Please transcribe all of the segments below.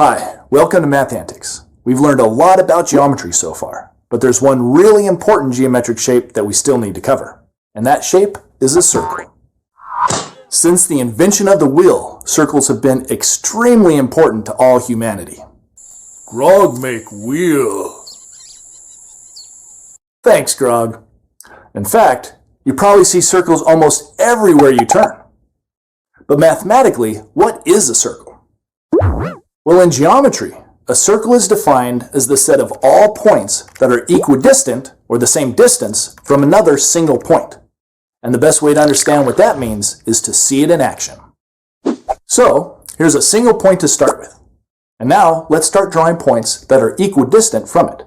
Hi, welcome to Math Antics. We've learned a lot about geometry so far, but there's one really important geometric shape that we still need to cover, and that shape is a circle. Since the invention of the wheel, circles have been extremely important to all humanity. Grog make wheel. Thanks, Grog. In fact, you probably see circles almost everywhere you turn. But mathematically, what is a circle? Well, in geometry, a circle is defined as the set of all points that are equidistant, or the same distance, from another single point. And the best way to understand what that means is to see it in action. So, here's a single point to start with. And now, let's start drawing points that are equidistant from it.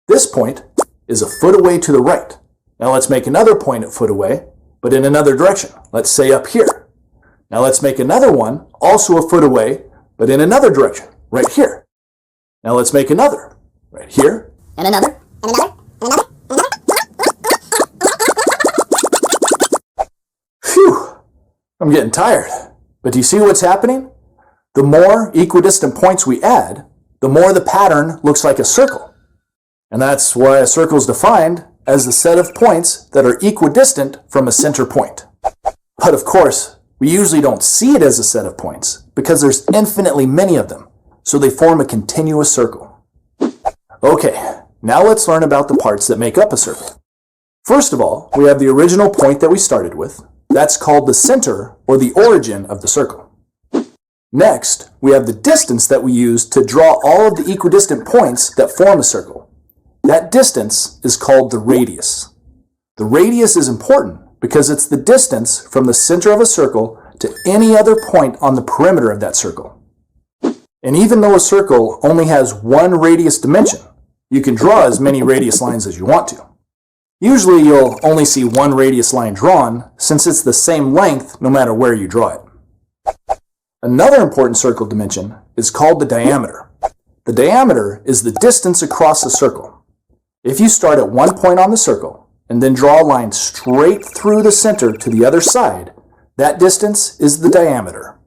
This point is a foot away to the right. Now let's make another point a foot away, but in another direction. Let's say up here. Now let's make another one, also a foot away, but in another direction, right here. Now let's make another, right here. And another, and another, and another, and another. Phew, I'm getting tired. But do you see what's happening? The more equidistant points we add, the more the pattern looks like a circle. And that's why a circle is defined as the set of points that are equidistant from a center point. But of course, we usually don't see it as a set of points because there's infinitely many of them, so they form a continuous circle. Okay, now let's learn about the parts that make up a circle. First of all, we have the original point that we started with. That's called the center or the origin of the circle. Next, we have the distance that we use to draw all of the equidistant points that form a circle. That distance is called the radius. The radius is important because it's the distance from the center of a circle to any other point on the perimeter of that circle. And even though a circle only has one radius dimension, you can draw as many radius lines as you want to. Usually you'll only see one radius line drawn since it's the same length no matter where you draw it. Another important circle dimension is called the diameter. The diameter is the distance across a circle. If you start at one point on the circle and then draw a line straight through the center to the other side, that distance is the diameter.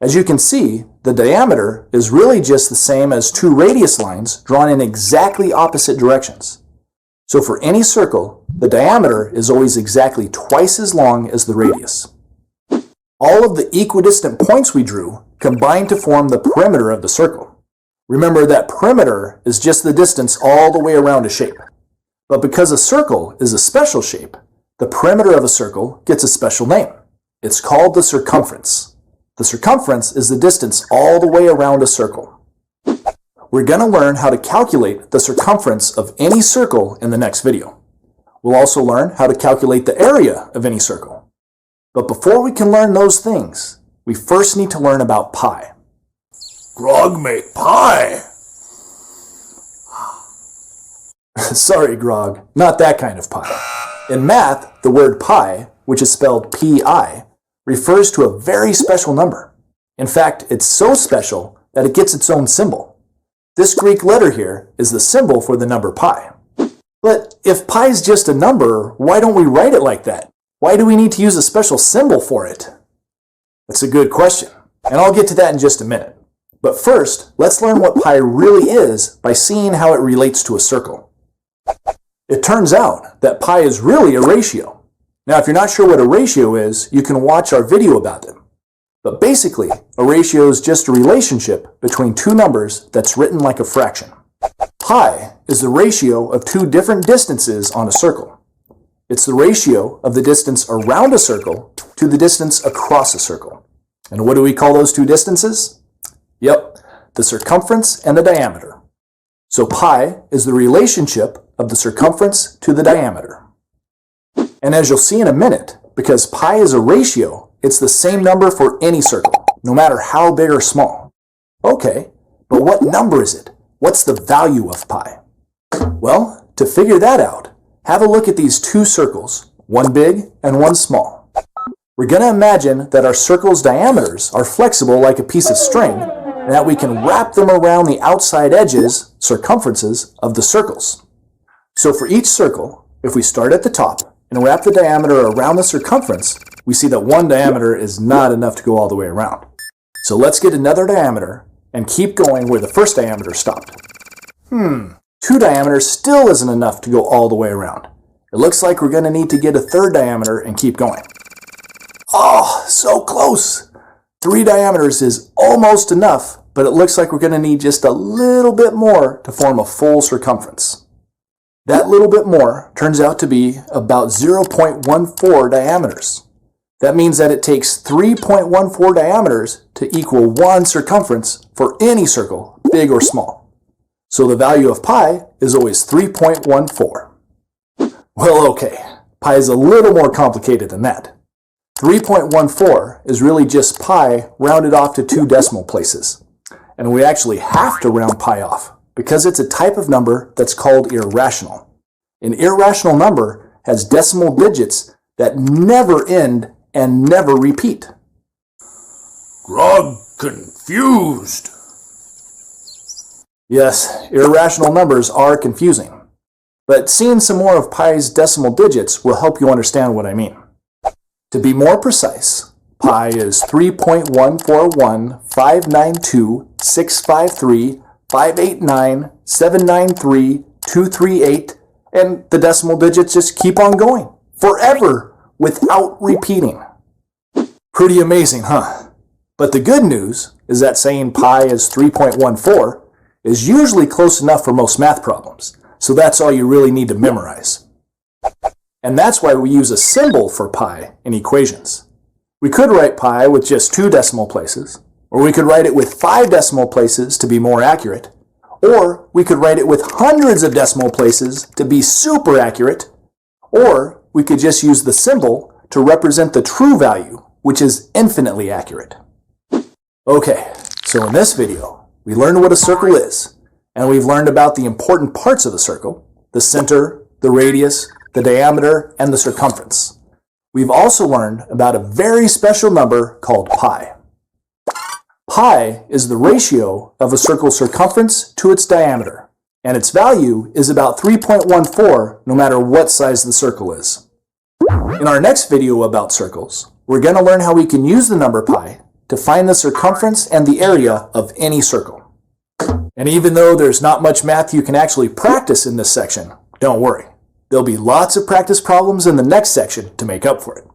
As you can see, the diameter is really just the same as two radius lines drawn in exactly opposite directions. So for any circle, the diameter is always exactly twice as long as the radius. All of the equidistant points we drew combine to form the perimeter of the circle. Remember that perimeter is just the distance all the way around a shape. But because a circle is a special shape, the perimeter of a circle gets a special name. It's called the circumference. The circumference is the distance all the way around a circle. We're going to learn how to calculate the circumference of any circle in the next video. We'll also learn how to calculate the area of any circle. But before we can learn those things, we first need to learn about pi. Grog make pie. Sorry, Grog, not that kind of pi. In math, the word pi, which is spelled pi, refers to a very special number. In fact, it's so special that it gets its own symbol. This Greek letter here is the symbol for the number pi. But if pi is just a number, why don't we write it like that? Why do we need to use a special symbol for it? That's a good question, and I'll get to that in just a minute. But first, let's learn what pi really is by seeing how it relates to a circle. It turns out that pi is really a ratio. Now, if you're not sure what a ratio is, you can watch our video about them. But basically, a ratio is just a relationship between two numbers that's written like a fraction. Pi is the ratio of two different distances on a circle. It's the ratio of the distance around a circle to the distance across a circle. And what do we call those two distances? Yep, the circumference and the diameter. So pi is the relationship of the circumference to the diameter. And as you'll see in a minute, because pi is a ratio, it's the same number for any circle, no matter how big or small. Okay, but what number is it? What's the value of pi? Well, to figure that out, have a look at these two circles, one big and one small. We're going to imagine that our circle's diameters are flexible like a piece of string, and that we can wrap them around the outside edges, circumferences, of the circles. So for each circle, if we start at the top and wrap the diameter around the circumference, we see that one diameter is not enough to go all the way around. So let's get another diameter and keep going where the first diameter stopped. 2 diameters still isn't enough to go all the way around. It looks like we're going to need to get a 3rd diameter and keep going. Oh, so close! 3 diameters is almost enough, but it looks like we're going to need just a little bit more to form a full circumference. That little bit more turns out to be about 0.14 diameters. That means that it takes 3.14 diameters to equal 1 circumference for any circle, big or small. So the value of pi is always 3.14. Well, okay, pi is a little more complicated than that. 3.14 is really just pi rounded off to 2 decimal places. And we actually have to round pi off because it's a type of number that's called irrational. An irrational number has decimal digits that never end and never repeat. Grog confused. Yes, irrational numbers are confusing. But seeing some more of pi's decimal digits will help you understand what I mean. To be more precise, pi is 3.1415926535897932338, and the decimal digits just keep on going forever without repeating. Pretty amazing, huh? But the good news is that saying pi is 3.14 is usually close enough for most math problems, so that's all you really need to memorize. And that's why we use a symbol for pi in equations. We could write pi with just 2 decimal places, or we could write it with 5 decimal places to be more accurate, or we could write it with hundreds of decimal places to be super accurate, or we could just use the symbol to represent the true value, which is infinitely accurate. Okay, so in this video, we learned what a circle is, and we've learned about the important parts of a circle: the center, the radius, the diameter, and the circumference. We've also learned about a very special number called pi. Pi is the ratio of a circle's circumference to its diameter, and its value is about 3.14 no matter what size the circle is. In our next video about circles, we're going to learn how we can use the number pi to find the circumference and the area of any circle. And even though there's not much math you can actually practice in this section, don't worry. There'll be lots of practice problems in the next section to make up for it.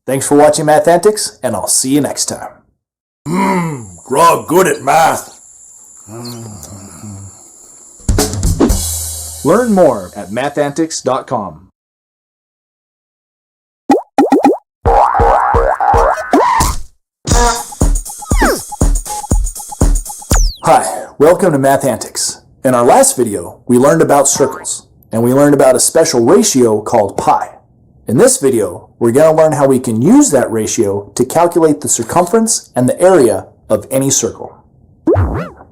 Thanks for watching Math Antics, and I'll see you next time. Grog good at math. Learn more at mathantics.com. Hi, welcome to Math Antics. In our last video, we learned about circles, and we learned about a special ratio called pi. In this video, we're going to learn how we can use that ratio to calculate the circumference and the area of any circle.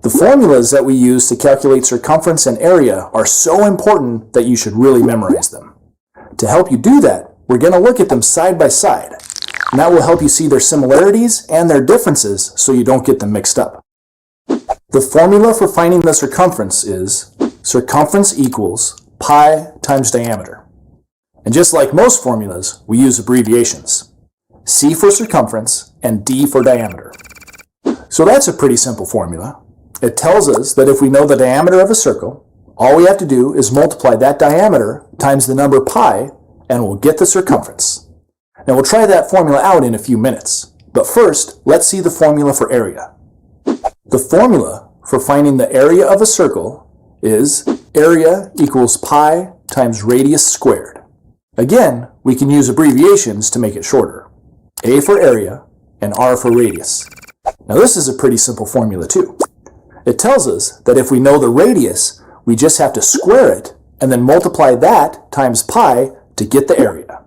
The formulas that we use to calculate circumference and area are so important that you should really memorize them. To help you do that, we're going to look at them side by side, and that will help you see their similarities and their differences so you don't get them mixed up. The formula for finding the circumference is circumference equals pi times diameter. And just like most formulas, we use abbreviations. C for circumference and D for diameter. So that's a pretty simple formula. It tells us that if we know the diameter of a circle, all we have to do is multiply that diameter times the number pi, and we'll get the circumference. Now we'll try that formula out in a few minutes. But first, let's see the formula for area. The formula for finding the area of a circle is area equals pi times radius squared. Again, we can use abbreviations to make it shorter. A for area and R for radius. Now this is a pretty simple formula too. It tells us that if we know the radius, we just have to square it and then multiply that times pi to get the area.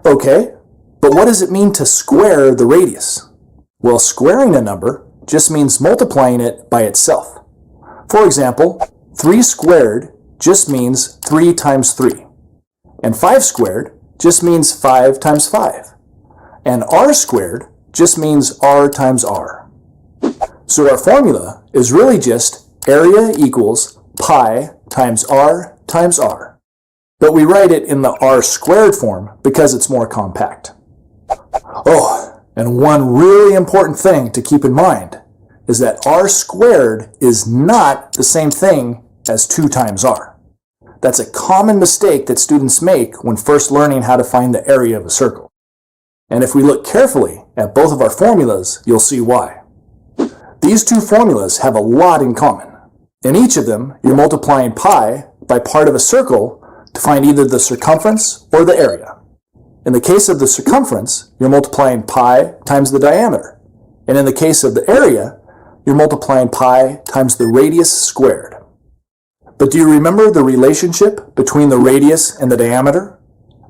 Okay, but what does it mean to square the radius? Well, squaring a number just means multiplying it by itself. For example, 3 squared just means 3 times 3. And 5 squared just means 5 times 5. And r squared just means r times r. So our formula is really just area equals pi times r times r. But we write it in the r squared form because it's more compact. Oh, and one really important thing to keep in mind is that r squared is not the same thing as 2 times r. That's a common mistake that students make when first learning how to find the area of a circle. And if we look carefully at both of our formulas, you'll see why. These two formulas have a lot in common. In each of them, you're multiplying pi by part of a circle to find either the circumference or the area. In the case of the circumference, you're multiplying pi times the diameter. And in the case of the area, you're multiplying pi times the radius squared. But do you remember the relationship between the radius and the diameter?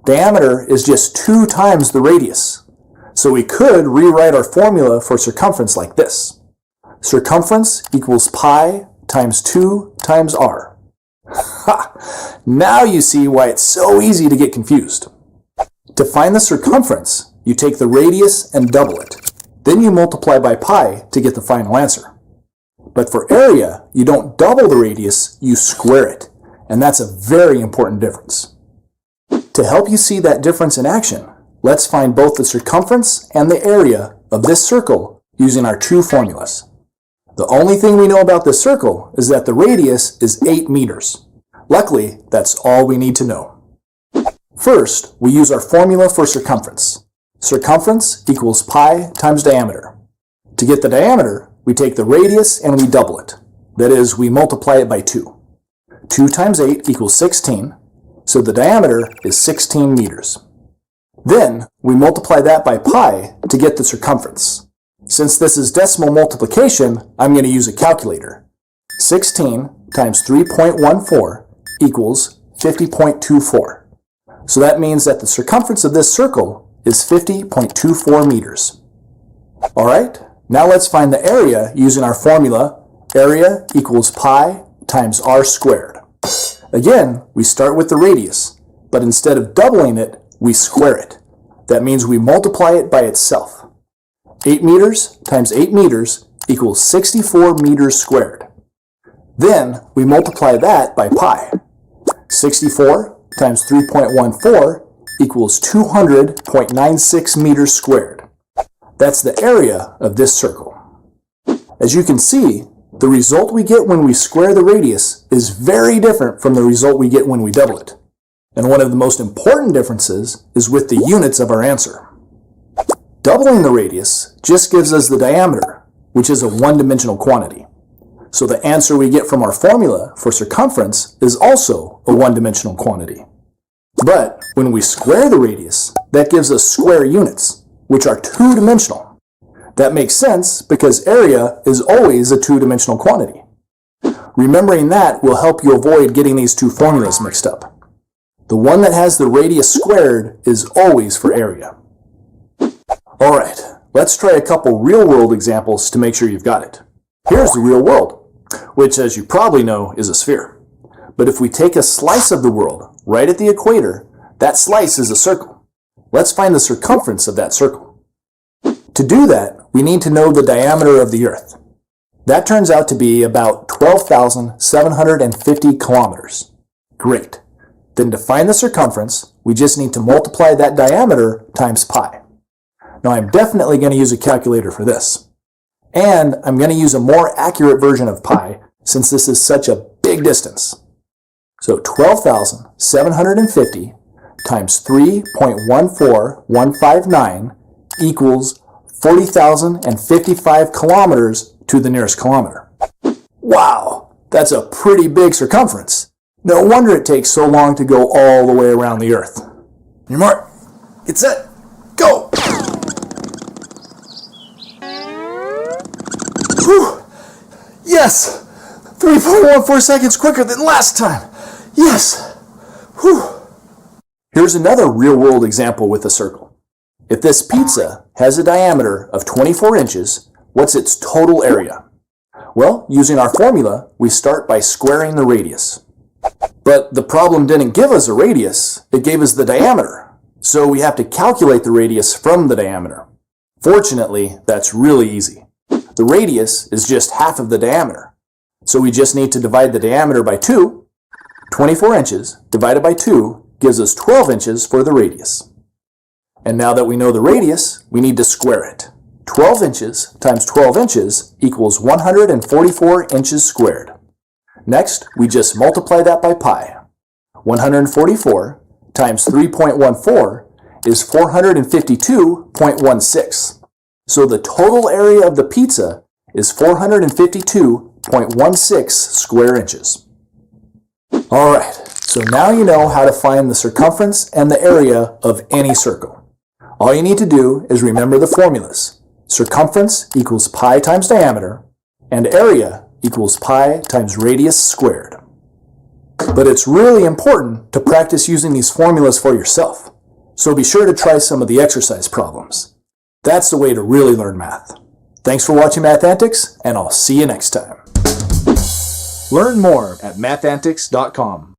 Diameter is just 2 times the radius. So we could rewrite our formula for circumference like this. Circumference equals pi times 2 times r. Ha! Now you see why it's so easy to get confused. To find the circumference, you take the radius and double it. Then you multiply by pi to get the final answer. But for area, you don't double the radius, you square it. And that's a very important difference. To help you see that difference in action, let's find both the circumference and the area of this circle using our two formulas. The only thing we know about this circle is that the radius is 8 meters. Luckily, that's all we need to know. First, we use our formula for circumference. Circumference equals pi times diameter. To get the diameter, we take the radius and we double it. That is, we multiply it by 2. 2 times 8 equals 16, so the diameter is 16 meters. Then, we multiply that by pi to get the circumference. Since this is decimal multiplication, I'm going to use a calculator. 16 times 3.14 equals 50.24. So that means that the circumference of this circle is 50.24 meters. Alright, now let's find the area using our formula. Area equals pi times r squared. Again, we start with the radius, but instead of doubling it, we square it. That means we multiply it by itself. 8 meters times 8 meters equals 64 meters squared. Then we multiply that by pi. 64 times 3.14 equals 200.96 meters squared. That's the area of this circle. As you can see, the result we get when we square the radius is very different from the result we get when we double it. And one of the most important differences is with the units of our answer. Doubling the radius just gives us the diameter, which is a one-dimensional quantity. So the answer we get from our formula for circumference is also a one-dimensional quantity. But when we square the radius, that gives us square units, which are two-dimensional. That makes sense because area is always a two-dimensional quantity. Remembering that will help you avoid getting these two formulas mixed up. The one that has the radius squared is always for area. Alright, let's try a couple real-world examples to make sure you've got it. Here's the real world, which, as you probably know, is a sphere. But if we take a slice of the world right at the equator, that slice is a circle. Let's find the circumference of that circle. To do that, we need to know the diameter of the Earth. That turns out to be about 12,750 kilometers. Great. Then to find the circumference, we just need to multiply that diameter times pi. Now I'm definitely going to use a calculator for this. And I'm going to use a more accurate version of pi since this is such a big distance. So 12,750 times 3.14159 equals 40,055 kilometers to the nearest kilometer. Wow, that's a pretty big circumference. No wonder it takes so long to go all the way around the Earth. Your mark, get set, go! Whew. Yes! 3.14 seconds quicker than last time. Yes! Whew. Here's another real-world example with a circle. If this pizza has a diameter of 24 inches, what's its total area? Well, using our formula, we start by squaring the radius. But the problem didn't give us a radius, it gave us the diameter. So we have to calculate the radius from the diameter. Fortunately, that's really easy. The radius is just half of the diameter. So we just need to divide the diameter by 2. 24 inches divided by 2 gives us 12 inches for the radius. And now that we know the radius, we need to square it. 12 inches times 12 inches equals 144 inches squared. Next, we just multiply that by pi. 144 times 3.14 is 452.16. So the total area of the pizza is 452.16 square inches. Alright, so now you know how to find the circumference and the area of any circle. All you need to do is remember the formulas. Circumference equals pi times diameter, and area equals pi times radius squared. But it's really important to practice using these formulas for yourself, so be sure to try some of the exercise problems. That's the way to really learn math. Thanks for watching Math Antics, and I'll see you next time. Learn more at mathantics.com.